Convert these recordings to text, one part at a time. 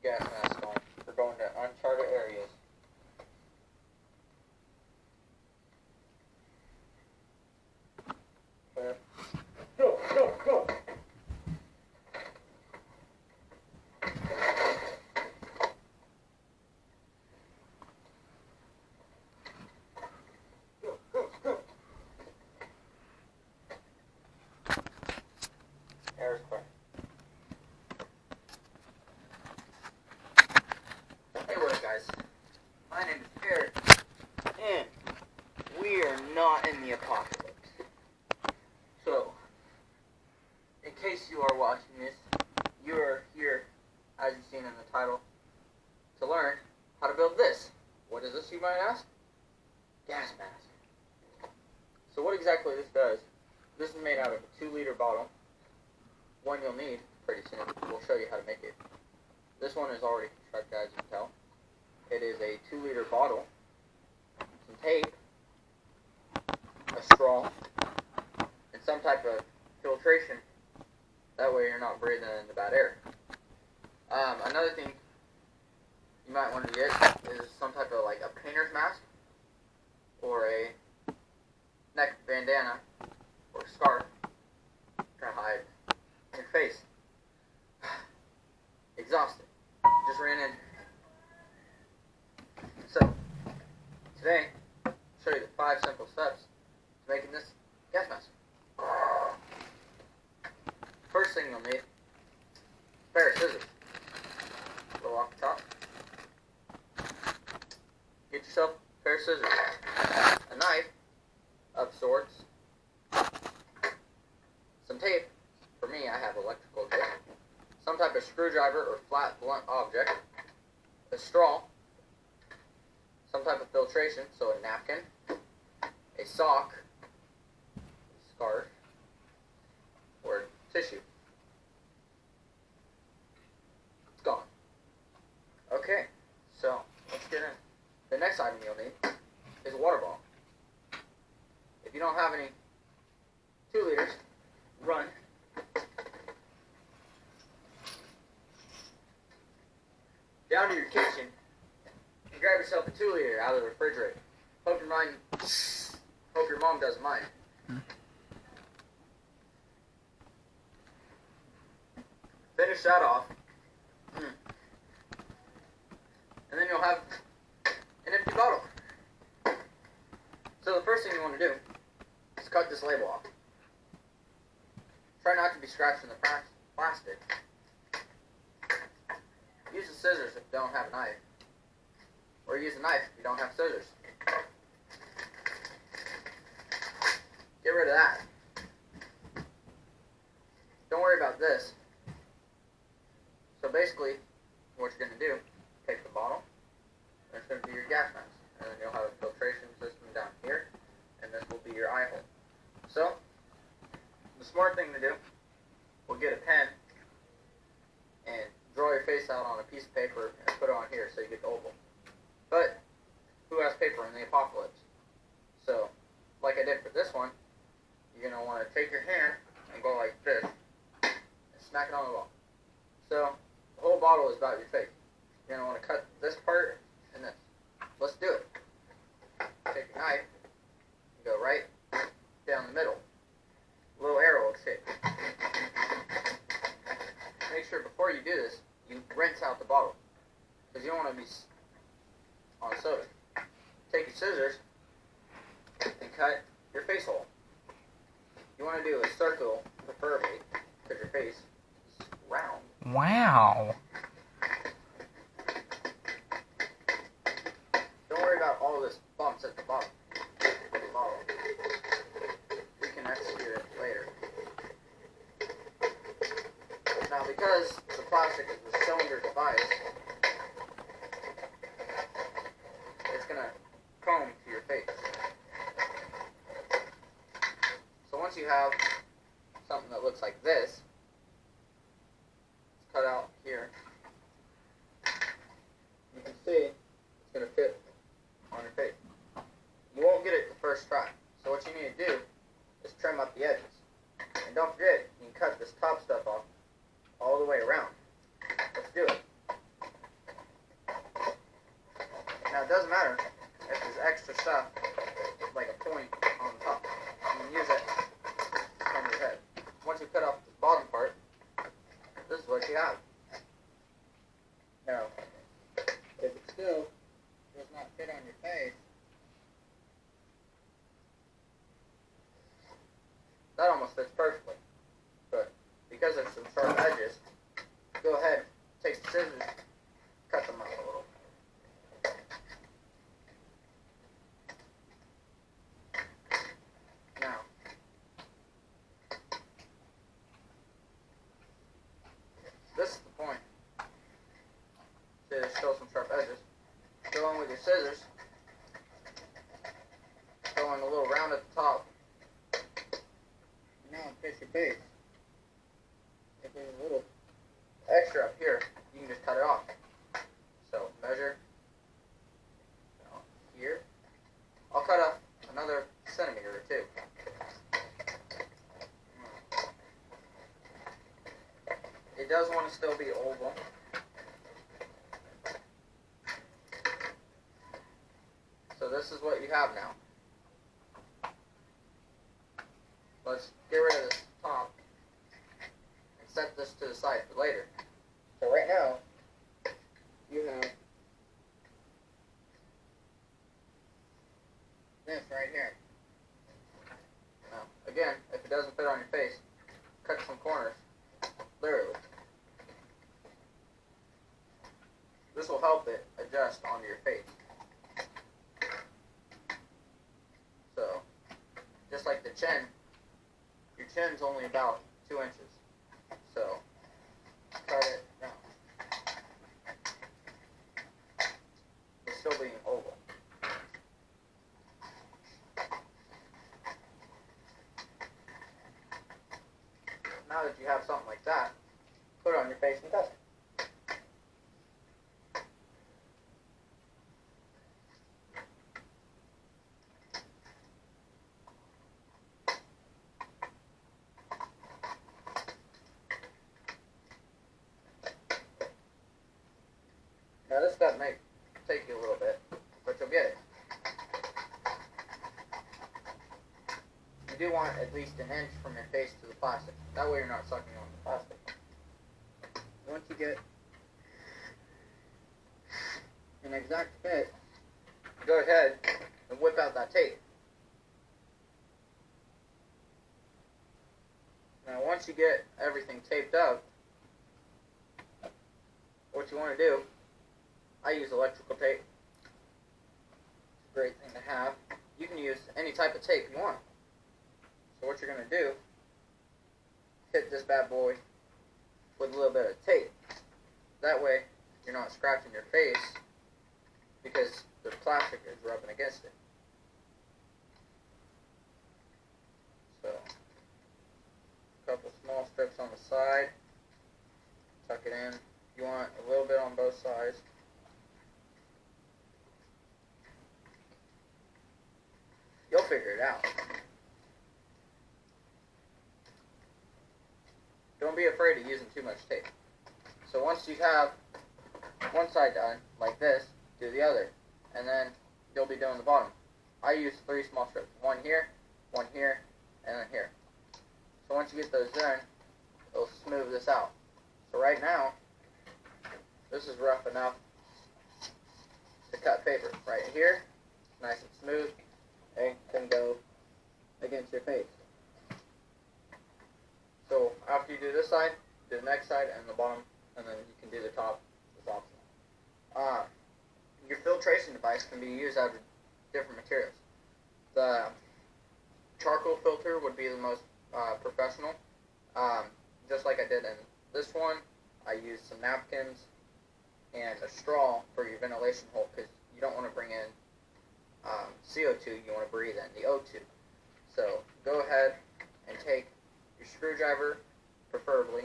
gas mask on. We're going to uncharted areas. Go, go, go! Air's clear. Hey, what up, guys? My name is Eric, and we are not in the apocalypse. So, in case you are watching this, you are here, as you've seen in the title, to learn how to build this. What is this, you might ask? Gas mask. So what exactly this does, this is made out of a 2-liter bottle. One you'll need pretty soon. We'll show you how to make it. This one is already constructed, as you can tell. It is a 2-liter bottle, some tape, a straw, and some type of filtration. That way you're not breathing in the bad air. Another thing you might want to get is some type of like a painter's mask or a neck bandana or scarf to hide your face. Exhausted. Just ran in. So, today, I'll show you the 5 simple steps to making this gas mask. First thing you'll need, a pair of scissors. Go off the top. Get yourself a pair of scissors. A knife of sorts. Some tape. For me, I have electrical tape. Some type of screwdriver or flat blunt object. A straw. Some type of filtration, so a napkin. A sock. A scarf. Or tissue. It's gone. Okay, so let's get in. The next item you'll need is a water bottle. If you don't have any 2 liters, run down to your kitchen and grab yourself a 2-liter out of the refrigerator. Hope your mom doesn't mind. Finish that off. And then you'll have an empty bottle. So the first thing you want to do is cut this label off. Try not to be scratching the plastic. Use the scissors if you don't have a knife. Or use a knife if you don't have scissors. Get rid of that. Don't worry about this. So basically, what you're going to do, take the bottle, and it's going to be your gas mask. And then you'll have a filtration system down here, and this will be your eye hole. So, the smart thing to do, we'll get a pen, and draw your face out on a piece of paper, and put it on here so you get the oval. But, who has paper in the apocalypse? So, like I did for this one, you're going to want to take your hand, and go like this, and smack it on the wall. So, the whole bottle is about your face. You're going to want to cut this part and this. Let's do it. Take your knife, and go right down the middle. A little arrow shape. Make sure before you do this, you rinse out the bottle. Because you don't want to be on soda. Take your scissors and cut your face hole. You want to do a circle, preferably, because your face is round. Wow. Don't worry about all this bumps at the bottom. We can execute it later. Now, because the plastic is a cylinder device, it's going to comb to your face. So once you have something that looks like this, it's cut out here, you can see it's going to fit on your face. You won't get it the first try. So what you need to do is trim up the edges. And don't forget, you can cut this top stuff off all the way around. Let's do it. doesn't matter if there's extra stuff, like a point on top. You can use it on your head. Once you cut off the bottom part, this is what you have. Now, if it still does not fit on your face, that almost fits perfectly. But because there's some sharp edges, go ahead, take the scissors, cut them out a little. Now, this is the point. See, there's still some sharp edges. Go in with your scissors, go in a little round at the top. Now face your face. If there's a little extra up here, you can just cut it off. So measure here. I'll cut off another centimeter or two. It does want to still be oval. So this is what you have now. Let's get rid of this top and set this to the side for later. So right now, you have this right here. Now, again, if it doesn't fit on your face, cut some corners, literally. This will help it adjust onto your face. So, just like the chin, your chin's only about 2 inches. So, cut it down. It's still being oval. Now that you have something like that, put it on your face and test it. Now this step may take you a little bit, but you'll get it. You do want at least an inch from your face to the plastic. That way you're not sucking on the plastic. Once you get an exact fit, go ahead and whip out that tape. Now once you get everything taped up, what you want to do, I use electrical tape. It's a great thing to have. You can use any type of tape you want. So what you're going to do, hit this bad boy with a little bit of tape. That way you're not scratching your face because the plastic is rubbing against it. So, a couple small strips on the side. Tuck it in. You want a little bit on both sides. You'll figure it out. Don't be afraid of using too much tape. So once you have one side done, like this, do the other. And then you'll be doing the bottom. I use 3 small strips. One here, and then here. So once you get those done, it'll smooth this out. So right now, this is rough enough to cut paper. Right here, nice and smooth. Okay, can go against your face. So after you do this side, do the next side and the bottom, and then you can do the top. It's optional. Your filtration device can be used out of different materials. The charcoal filter would be the most professional. Just like I did in this one, I used some napkins and a straw for your ventilation hole because you don't want to bring in CO2, you want to breathe in the O2. So go ahead and take your screwdriver, preferably,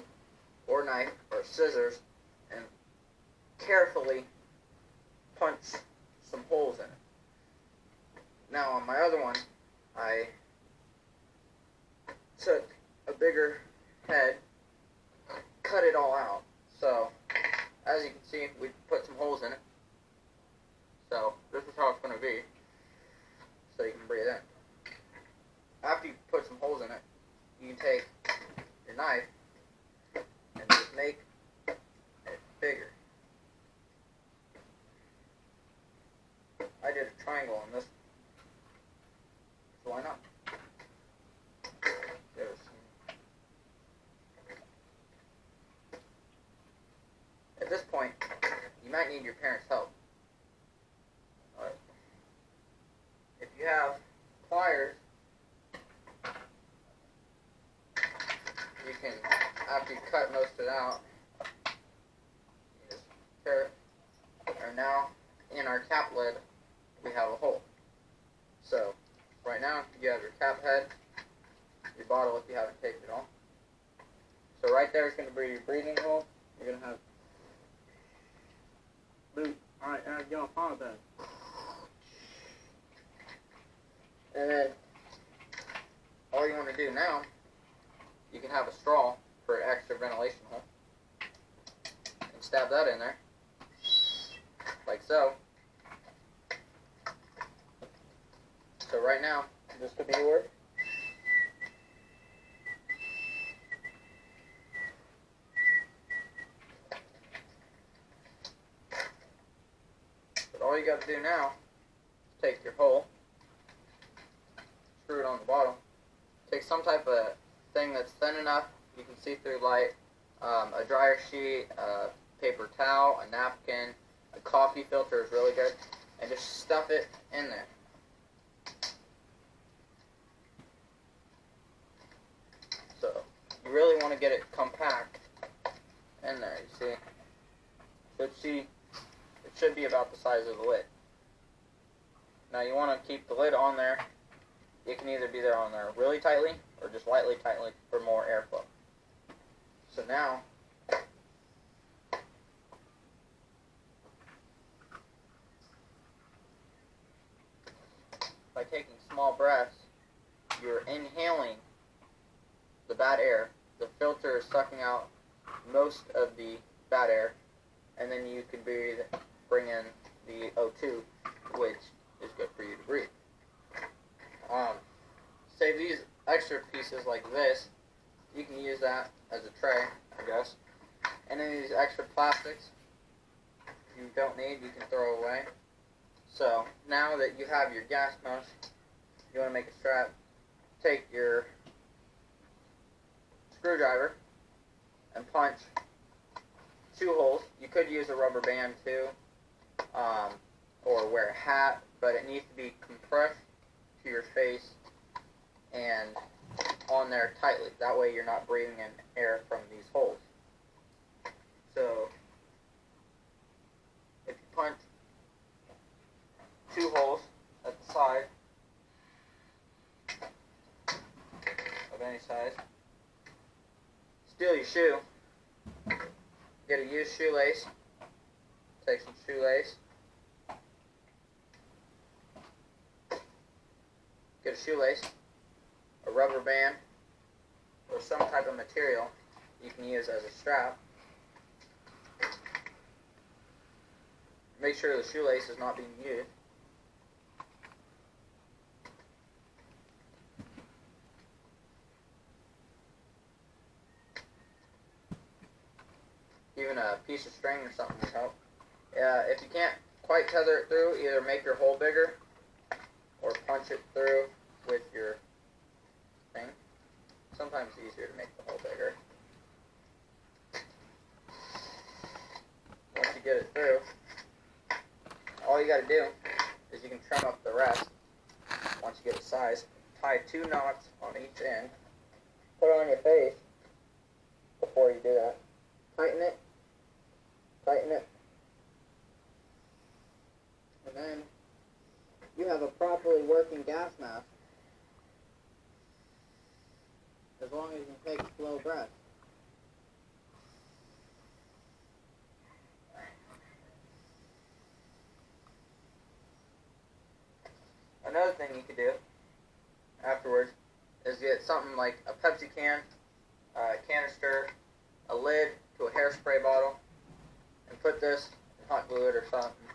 or knife, or scissors, and carefully punch some holes in it. Now on my other one, I took a bigger head, cut it all out. So as you can see, we put some holes in it. So this to be, so you can breathe in. After you put some holes in it, you can take your knife and just make it bigger. I did a triangle on this, so why not? At this point, you might need your parents' help. If you have pliers, you can, after you cut most of it out, you just tear it. And now, in our cap lid, we have a hole. So, right now, you have your cap head, your bottle if you haven't taped it all. So right there is going to be your breathing hole. You're going to have... Alright, get on fire then. And then, all you want to do now, you can have a straw for an extra ventilation hole. And stab that in there. Like so. So right now, this could be yours. But all you got to do now is take your hole, screw it on the bottom, take some type of thing that's thin enough you can see through light, a dryer sheet, a paper towel, a napkin, a coffee filter is really good, and just stuff it in there. So, you really want to get it compact in there, you see? It should be about the size of the lid. Now you want to keep the lid on there. It can either be there on there really tightly or just lightly tightly for more airflow. So now, by taking small breaths, you're inhaling the bad air. The filter is sucking out most of the bad air, and then you can bring in the O2, which is good for you to breathe. Save these extra pieces like this. You can use that as a tray, I guess. And then these extra plastics you don't need, you can throw away. So now that you have your gas mask, you want to make a strap. Take your screwdriver and punch 2 holes. You could use a rubber band too, or wear a hat, but it needs to be compressed to your face and on there tightly. That way you're not breathing in air from these holes. So, if you punch 2 holes at the side of any size, steal your shoe, get a used shoelace, take some shoelace, get a shoelace, a rubber band, or some type of material you can use as a strap. Make sure the shoelace is not being used. Even a piece of string or something would help. If you can't quite tether it through, either make your hole bigger or punch it through with your thing. Sometimes it's easier to make the hole bigger. Once you get it through, all you got to do is you can trim up the rest once you get it sized. Tie 2 knots on each end. Put it on your face before you do that. Tighten it. Tighten it. And then you have a properly working gas mask. As long as you take slow breaths. Another thing you could do afterwards is get something like a Pepsi can, a canister, a lid to a hairspray bottle, and put this and hot glue it or something